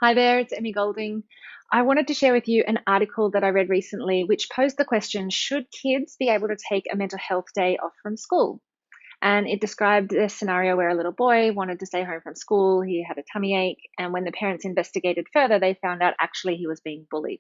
Hi there, it's Emmy Golding. I wanted to share with you an article that I read recently which posed the question, should kids be able to take a mental health day off from school? And it described a scenario where a little boy wanted to stay home from school. He had a tummy ache, and when the parents investigated further, they found out actually he was being bullied.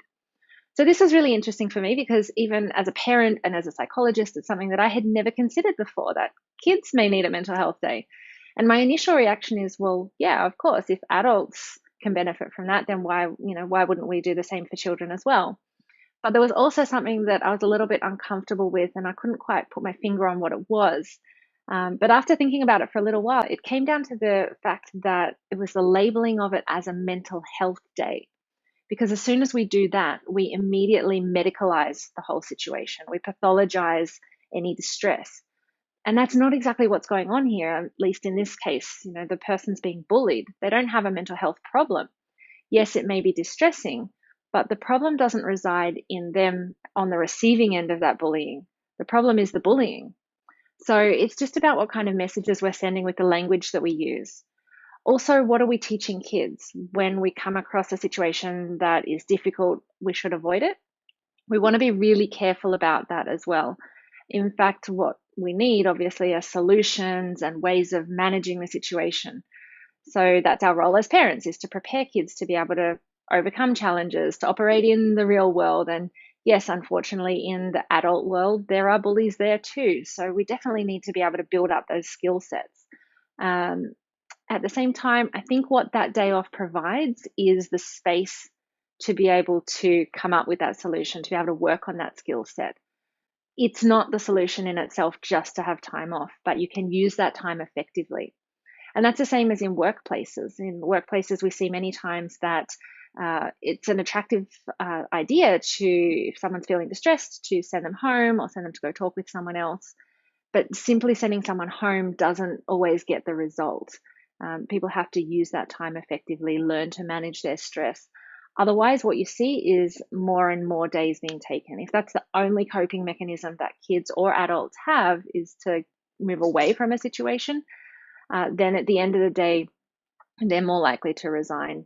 So this was really interesting for me because even as a parent and as a psychologist, it's something that I had never considered before, that kids may need a mental health day. And my initial reaction is, well, yeah, of course, if adults can benefit from that, then why wouldn't we do the same for children as well? But there was also something that I was a little bit uncomfortable with, and I couldn't quite put my finger on what it was. But after thinking about it for a little while, it came down to the fact that it was the labeling of it as a mental health day. Because as soon as we do that, we immediately medicalize the whole situation. We pathologize any distress. And that's not exactly what's going on here, at least in this case. The person's being bullied. They don't have a mental health problem. Yes, it may be distressing, but the problem doesn't reside in them on the receiving end of that bullying. The problem is the bullying. So it's just about what kind of messages we're sending with the language that we use. Also, what are we teaching kids when we come across a situation that is difficult? We should avoid it. We want to be really careful about that as well. In fact, what we need obviously are solutions and ways of managing the situation. So that's our role as parents, is to prepare kids to be able to overcome challenges, to operate in the real world. And yes, unfortunately, in the adult world, there are bullies there too. So we definitely need to be able to build up those skill sets. Um, at the same time, I think what that day off provides is the space to be able to come up with that solution, to be able to work on that skill set. It's not the solution in itself just to have time off, but you can use that time effectively. And that's the same as in workplaces. In workplaces, we see many times that it's an attractive idea to, if someone's feeling distressed, to send them home or send them to go talk with someone else. But simply sending someone home doesn't always get the result. People have to use that time effectively, learn to manage their stress. Otherwise, what you see is more and more days being taken. If that's the only coping mechanism that kids or adults have, is to move away from a situation, then at the end of the day, they're more likely to resign.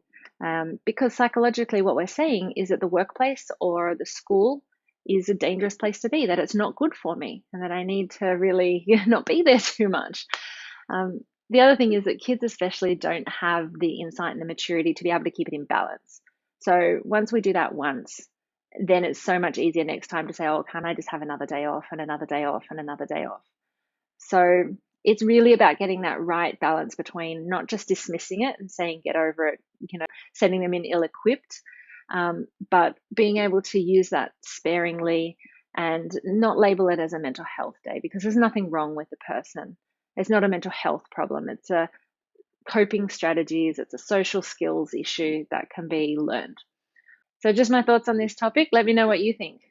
Because psychologically, what we're saying is that the workplace or the school is a dangerous place to be, that it's not good for me, and that I need to really not be there too much. Um, the other thing is that kids, especially, don't have the insight and the maturity to be able to keep it in balance. So once we do that once, then it's so much easier next time to say, oh, can't I just have another day off and another day off and another day off? So it's really about getting that right balance between not just dismissing it and saying, get over it, sending them in ill equipped, but being able to use that sparingly and not label it as a mental health day, because there's nothing wrong with the person. It's not a mental health problem. It's a coping strategies, it's a social skills issue that can be learned. So just my thoughts on this topic. Let me know what you think.